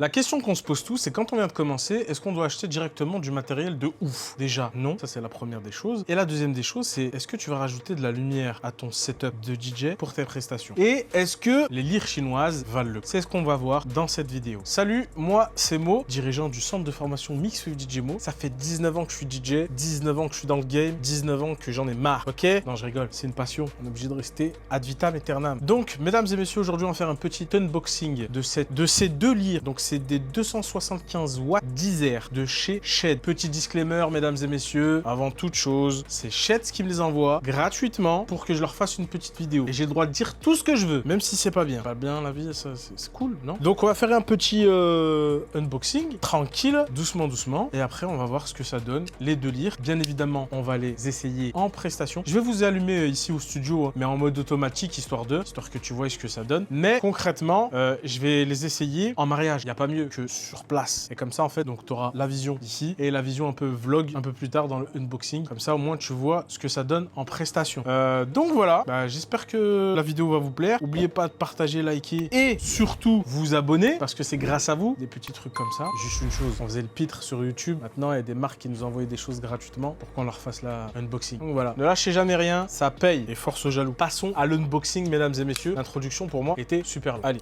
La question qu'on se pose tous, c'est quand on vient de commencer, est-ce qu'on doit acheter directement du matériel de ouf? Déjà, non, ça c'est la première des choses. Et la deuxième des choses, c'est est-ce que tu vas rajouter de la lumière à ton setup de DJ pour tes prestations? Et est-ce que les lyres chinoises valent le coup? C'est ce qu'on va voir dans cette vidéo. Salut, moi c'est Mo, dirigeant du centre de formation Mix with DJ Mo. Ça fait 19 ans que je suis DJ, 19 ans que je suis dans le game, 19 ans que j'en ai marre, ok? Non, je rigole, c'est une passion, on est obligé de rester ad vitam aeternam. Donc, mesdames et messieurs, aujourd'hui on va faire un petit unboxing de ces deux lyres. Donc c'est des 275 watts Deezer de chez Shed. Petit disclaimer, mesdames et messieurs, avant toute chose, c'est Shed qui me les envoie gratuitement pour que je leur fasse une petite vidéo. Et j'ai le droit de dire tout ce que je veux, même si c'est pas bien. Pas bien la vie, c'est cool, non? Donc on va faire un petit unboxing, tranquille, doucement, doucement. Et après, on va voir ce que ça donne. Les deux lyres, bien évidemment, on va les essayer en prestation. Je vais vous allumer ici au studio, mais en mode automatique, histoire que tu vois ce que ça donne. Mais concrètement, je vais les essayer en mariage. Il n'y a pas mieux que sur place. Et comme ça, en fait, donc tu auras la vision ici et la vision un peu vlog un peu plus tard dans le unboxing. Comme ça, au moins, tu vois ce que ça donne en prestation. Donc voilà, j'espère que la vidéo va vous plaire. N'oubliez pas de partager, liker et surtout vous abonner parce que c'est grâce à vous. Des petits trucs comme ça. Juste une chose, on faisait le pitre sur YouTube. Maintenant, il y a des marques qui nous envoient des choses gratuitement pour qu'on leur fasse la unboxing. Donc voilà, ne lâchez jamais rien, ça paye et force aux jaloux. Passons à l'unboxing, mesdames et messieurs. L'introduction pour moi était super longue. Allez.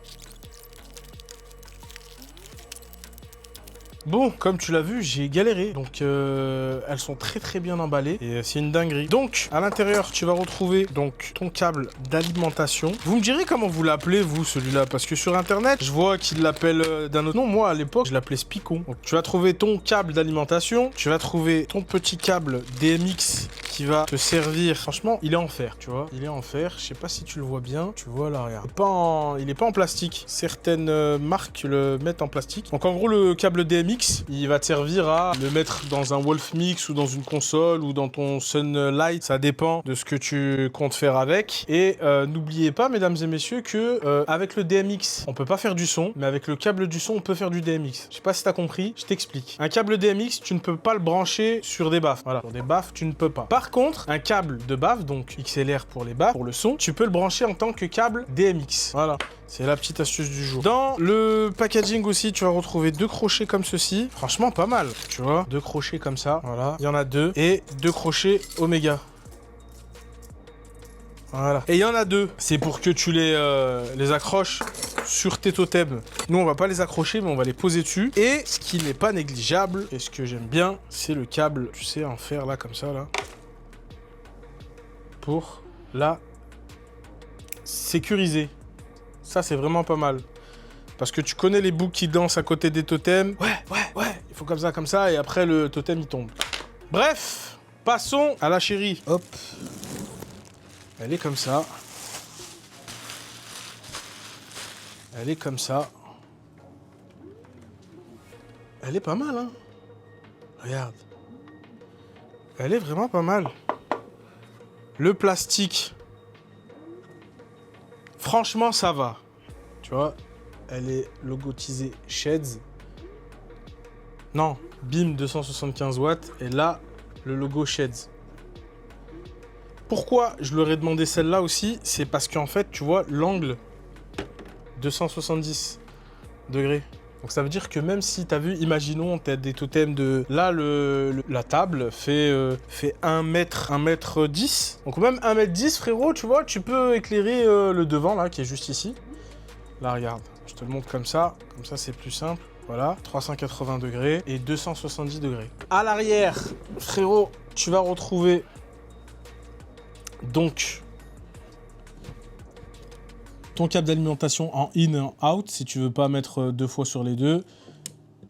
Bon, comme tu l'as vu, j'ai galéré. Donc, elles sont très bien emballées. Et c'est une dinguerie. Donc, à l'intérieur, tu vas retrouver donc ton câble d'alimentation. Vous me direz comment vous l'appelez, vous, celui-là? Parce que sur Internet, je vois qu'ils l'appellent d'un autre nom. Moi, à l'époque, je l'appelais Spicon. Donc, tu vas trouver ton câble d'alimentation. Tu vas trouver ton petit câble DMX qui va te servir. Franchement, il est en fer, tu vois. Il est en fer. Je sais pas si tu le vois bien. Tu vois là, regarde. Il est pas en plastique. Certaines marques le mettent en plastique. Donc, en gros, le câble DMX, il va te servir à le mettre dans un Wolf Mix ou dans une console ou dans ton Sunlight. Ça dépend de ce que tu comptes faire avec. Et n'oubliez pas, mesdames et messieurs, que avec le DMX, on peut pas faire du son, mais avec le câble du son, on peut faire du DMX. Je sais pas si t'as compris, je t'explique. Un câble DMX, tu ne peux pas le brancher sur des baffes. Voilà, sur des baffes, tu ne peux pas. Par contre, un câble de baffe, donc XLR pour les baffes, pour le son, tu peux le brancher en tant que câble DMX. Voilà. C'est la petite astuce du jour. Dans le packaging aussi, tu vas retrouver deux crochets comme ceci. Franchement, pas mal, tu vois. Deux crochets comme ça, voilà. Il y en a deux. Et deux crochets Omega. Voilà. Et il y en a deux. C'est pour que tu les accroches sur tes totems. Nous, on va pas les accrocher, mais on va les poser dessus. Et ce qui n'est pas négligeable, et ce que j'aime bien, c'est le câble, tu sais, en fer, là, comme ça, là. Pour la sécuriser. Ça, c'est vraiment pas mal. Parce que tu connais les boucs qui dansent à côté des totems. Ouais. Il faut comme ça, et après, le totem, il tombe. Bref, passons à la chérie. Hop. Elle est comme ça. Elle est comme ça. Elle est pas mal, hein. Regarde. Elle est vraiment pas mal. Le plastique. Franchement, ça va. Tu vois, elle est logotisée Sheds. Non, BIM 275 watts. Et là, le logo Sheds. Pourquoi je leur ai demandé celle-là aussi? C'est parce qu'en fait, tu vois, l'angle 270 degrés. Donc ça veut dire que même si tu as vu, imaginons, tu as des totems de... Là, la table fait 1 mètre, 1 mètre 10. Donc même 1 mètre 10, frérot, tu vois, tu peux éclairer le devant, là, qui est juste ici. Là, regarde, je te le montre comme ça c'est plus simple. Voilà, 380 degrés et 270 degrés. À l'arrière, frérot, tu vas retrouver donc ton câble d'alimentation en in et en out, si tu veux pas mettre deux fois sur les deux.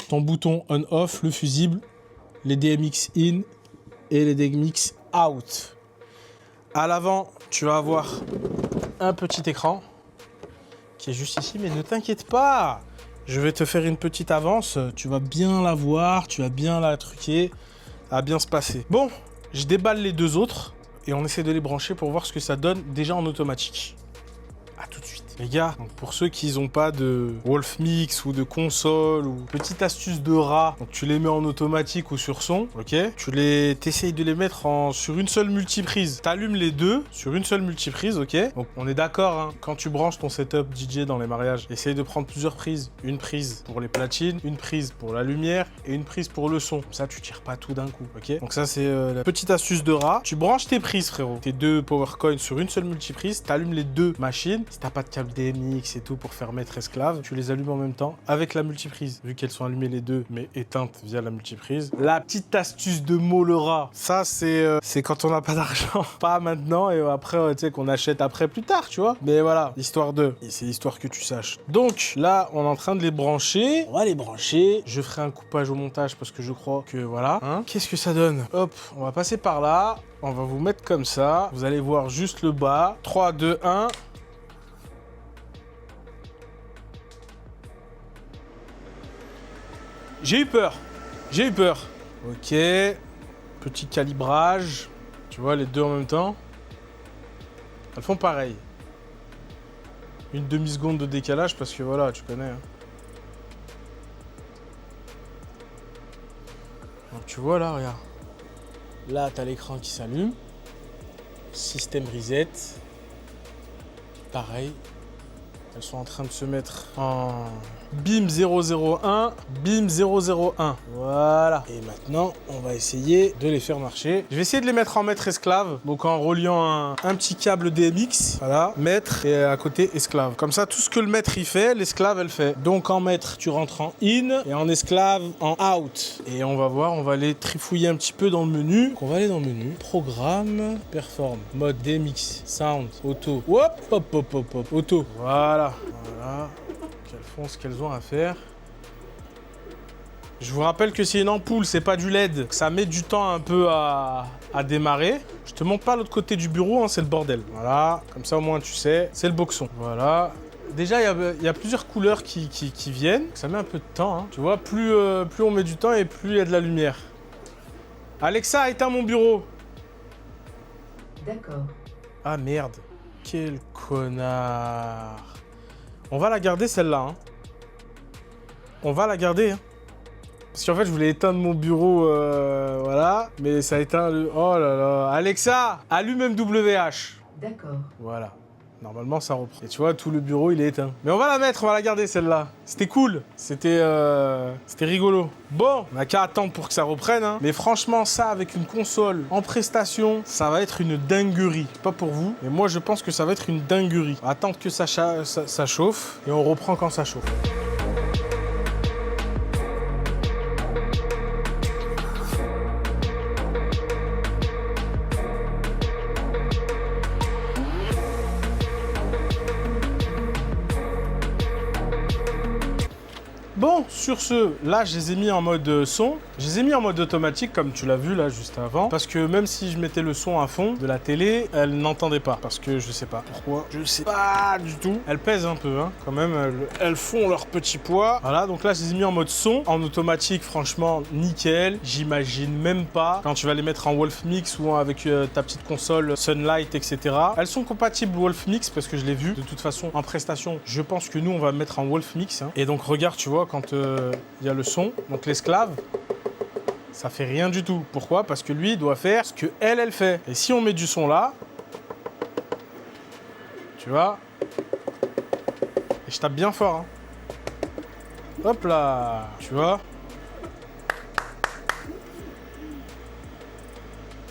Ton bouton on-off, le fusible, les DMX in et les DMX out. À l'avant, tu vas avoir un petit écran qui est juste ici, mais ne t'inquiète pas, je vais te faire une petite avance, tu vas bien la voir, tu vas bien la truquer, ça va bien se passer. Bon, je déballe les deux autres et on essaie de les brancher pour voir ce que ça donne déjà en automatique. À tout de suite. Les gars, donc pour ceux qui n'ont pas de Wolfmix ou de console ou petite astuce de rat, donc tu les mets en automatique ou sur son, ok? T'essayes de les mettre sur une seule multiprise. T'allumes les deux sur une seule multiprise, ok? Donc on est d'accord, hein, quand tu branches ton setup DJ dans les mariages, essaye de prendre plusieurs prises. Une prise pour les platines, une prise pour la lumière et une prise pour le son. Comme ça, tu tires pas tout d'un coup, ok? Donc ça, c'est la petite astuce de rat. Tu branches tes prises, frérot. Tes deux power coins sur une seule multiprise, t'allumes les deux machines. Si t'as pas de câble DMX et tout pour faire maître esclave, tu les allumes en même temps avec la multiprise. Vu qu'elles sont allumées les deux, mais éteintes via la multiprise. La petite astuce de mot le rat, ça c'est quand on n'a pas d'argent. Pas maintenant et après, tu sais, qu'on achète après plus tard, tu vois. Mais voilà, histoire de. Et c'est histoire que tu saches. Donc là, on est en train de les brancher. On va les brancher. Je ferai un coupage au montage parce que je crois que voilà. Hein. Qu'est-ce que ça donne? Hop, on va passer par là. On va vous mettre comme ça. Vous allez voir juste le bas. 3, 2, 1. J'ai eu peur. J'ai eu peur. Ok. Petit calibrage. Tu vois, les deux en même temps. Elles font pareil. Une demi-seconde de décalage parce que voilà, tu connais. Hein. Donc tu vois là, regarde. Là, tu as l'écran qui s'allume. Système reset. Pareil. Elles sont en train de se mettre en BIM 001, BIM 001. Voilà. Et maintenant, on va essayer de les faire marcher. Je vais essayer de les mettre en maître esclave. Donc en reliant un petit câble DMX. Voilà. Maître et à côté esclave. Comme ça, tout ce que le maître il fait, l'esclave elle fait. Donc en maître, tu rentres en in et en esclave en out. Et on va voir, on va aller trifouiller un petit peu dans le menu. Donc on va aller dans le menu. Programme, perform, mode DMX, sound, auto. Hop, hop, hop, hop, hop, auto. Voilà. Voilà. Elles font ce qu'elles ont à faire. Je vous rappelle que c'est une ampoule, c'est pas du LED. Ça met du temps un peu à démarrer. Je te montre pas l'autre côté du bureau, hein, c'est le bordel. Voilà, comme ça au moins tu sais, c'est le boxon. Voilà. Déjà, il y a plusieurs couleurs qui viennent. Ça met un peu de temps. Hein. Tu vois, plus on met du temps et plus il y a de la lumière. Alexa, éteins mon bureau. D'accord. Ah merde. Quel connard. On va la garder celle-là. Hein. On va la garder. Hein. Parce qu'en fait, je voulais éteindre mon bureau, voilà. Mais ça a éteint le... Oh là là. Alexa, allume MWH. D'accord. Voilà. Normalement, ça reprend. Et tu vois, tout le bureau, il est éteint. Mais on va la mettre, on va la garder, celle-là. C'était cool. C'était rigolo. Bon, on n'a qu'à attendre pour que ça reprenne. Hein. Mais franchement, ça, avec une console en prestation, ça va être une dinguerie. Pas pour vous, mais moi, je pense que ça va être une dinguerie. Attendre que ça chauffe et on reprend quand ça chauffe. Bon, sur ce, là, je les ai mis en mode son. Je les ai mis en mode automatique, comme tu l'as vu là, juste avant. Parce que même si je mettais le son à fond de la télé, elle n'entendait pas. Parce que je sais pas pourquoi. Je sais pas du tout. Elles pèsent un peu, hein, quand même. Elles font leur petit poids. Voilà, donc là, je les ai mis en mode son. En automatique, franchement, nickel. J'imagine même pas quand tu vas les mettre en Wolfmix ou avec ta petite console Sunlight, etc. Elles sont compatibles Wolfmix parce que je l'ai vu. De toute façon, en prestation, je pense que nous, on va mettre en Wolfmix. Hein. Et donc, regarde, tu vois, quand il y a le son, donc l'esclave, ça fait rien du tout. Pourquoi? Parce que lui, il doit faire ce que elle fait. Et si on met du son là, tu vois, et je tape bien fort. Hein. Hop là, tu vois.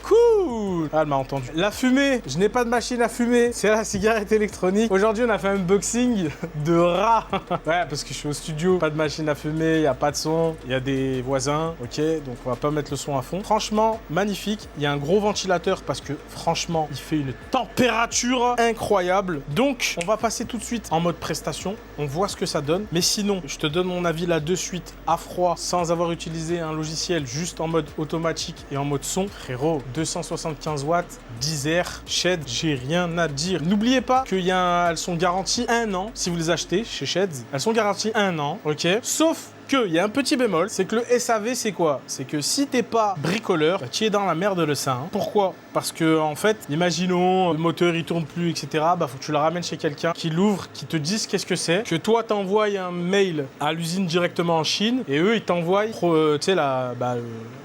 Cool. Ah, elle m'a entendu. La fumée, je n'ai pas de machine à fumer, c'est la cigarette électronique. Aujourd'hui, on a fait un unboxing de rat. Ouais, parce que je suis au studio, pas de machine à fumer, il n'y a pas de son, il y a des voisins, ok, donc on va pas mettre le son à fond. Franchement, magnifique. Il y a un gros ventilateur parce que franchement, il fait une température incroyable. Donc, on va passer tout de suite en mode prestation. On voit ce que ça donne. Mais sinon, je te donne mon avis là de suite à froid, sans avoir utilisé un logiciel, juste en mode automatique et en mode son. Frérot, 260 275 watts, Deezer, Shed, j'ai rien à dire. N'oubliez pas qu'elles sont garanties 1 an si vous les achetez chez Shed. Elles sont garanties 1 an, ok? Sauf qu'il y a un petit bémol, c'est que le SAV, c'est quoi? C'est que si t'es pas bricoleur, bah, tu es dans la merde le sein. Pourquoi? Parce que, en fait, imaginons, le moteur il tourne plus, etc. Bah, faut que tu le ramènes chez quelqu'un qui l'ouvre, qui te dise qu'est-ce que c'est. Que toi, t'envoies un mail à l'usine directement en Chine et eux, ils t'envoient, tu sais,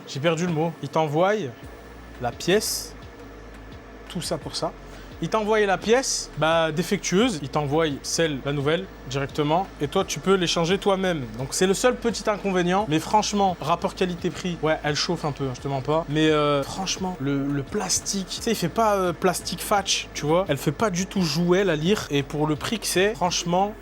j'ai perdu le mot. Ils t'envoient la pièce, tout ça pour ça. Ils t'envoient la pièce défectueuse, ils t'envoient la nouvelle directement et toi tu peux l'échanger toi-même. Donc c'est le seul petit inconvénient, mais franchement, rapport qualité-prix, ouais, elle chauffe un peu, je te mens pas. Mais franchement, le plastique, tu sais, il fait pas plastique fatch, tu vois. Elle fait pas du tout jouet la lyre et pour le prix que c'est, franchement...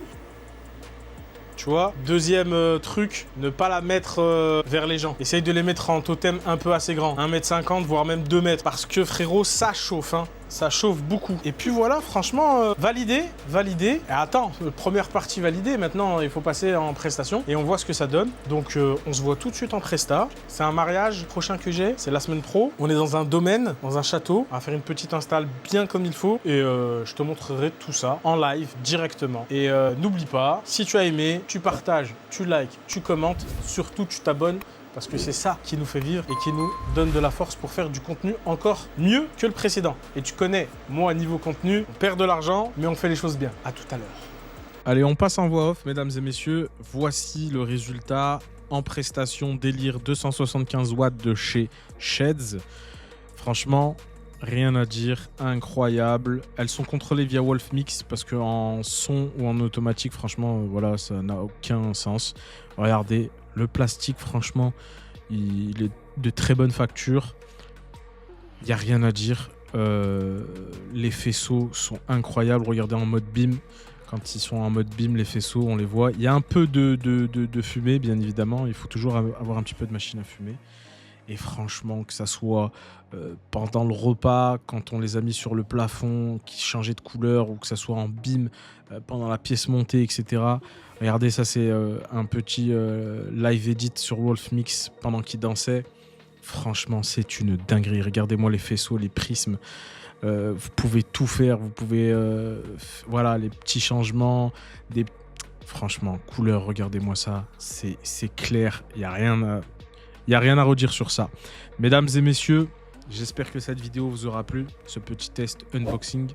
Tu vois, deuxième truc, ne pas la mettre vers les gens. Essaye de les mettre en totem un peu assez grand, 1,50 m, voire même 2 mètres. Parce que frérot, ça chauffe, hein. Ça chauffe beaucoup. Et puis voilà, franchement, validé. Et attends, première partie validée. Maintenant, il faut passer en prestation et on voit ce que ça donne. Donc, on se voit tout de suite en presta. C'est un mariage prochain que j'ai. C'est la semaine pro. On est dans un domaine, dans un château. On va faire une petite install bien comme il faut. Et je te montrerai tout ça en live directement. Et n'oublie pas, si tu as aimé, tu partages, tu likes, tu commentes. Surtout, tu t'abonnes. Parce que c'est ça qui nous fait vivre et qui nous donne de la force pour faire du contenu encore mieux que le précédent. Et tu connais, moi, niveau contenu, on perd de l'argent, mais on fait les choses bien. À tout à l'heure. Allez, on passe en voix off, mesdames et messieurs. Voici le résultat en prestation délire 275 watts de chez Sheds. Franchement, rien à dire, incroyable. Elles sont contrôlées via Wolfmix parce qu'en son ou en automatique, franchement, voilà, ça n'a aucun sens. Regardez. Le plastique, franchement, il est de très bonne facture. Il n'y a rien à dire. Les faisceaux sont incroyables. Regardez en mode BIM. Quand ils sont en mode BIM, les faisceaux, on les voit. Il y a un peu de fumée, bien évidemment. Il faut toujours avoir un petit peu de machine à fumer. Et franchement, que ça soit pendant le repas, quand on les a mis sur le plafond, qui changeaient de couleur, ou que ça soit en BIM, pendant la pièce montée, etc. Regardez, ça c'est un petit live edit sur Wolfmix pendant qu'il dansait. Franchement, c'est une dinguerie. Regardez-moi les faisceaux, les prismes. Vous pouvez tout faire. Vous pouvez... voilà, les petits changements. Franchement, couleur, regardez-moi ça. C'est clair. Il n'y a rien à redire sur ça. Mesdames et messieurs, j'espère que cette vidéo vous aura plu. Ce petit test unboxing.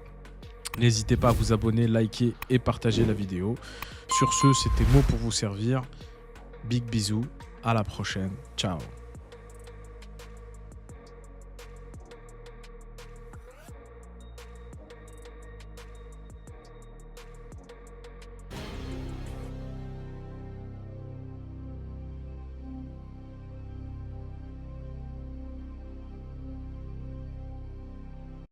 N'hésitez pas à vous abonner, liker et partager la vidéo. Sur ce, c'était Mo pour vous servir. Big bisous, à la prochaine. Ciao.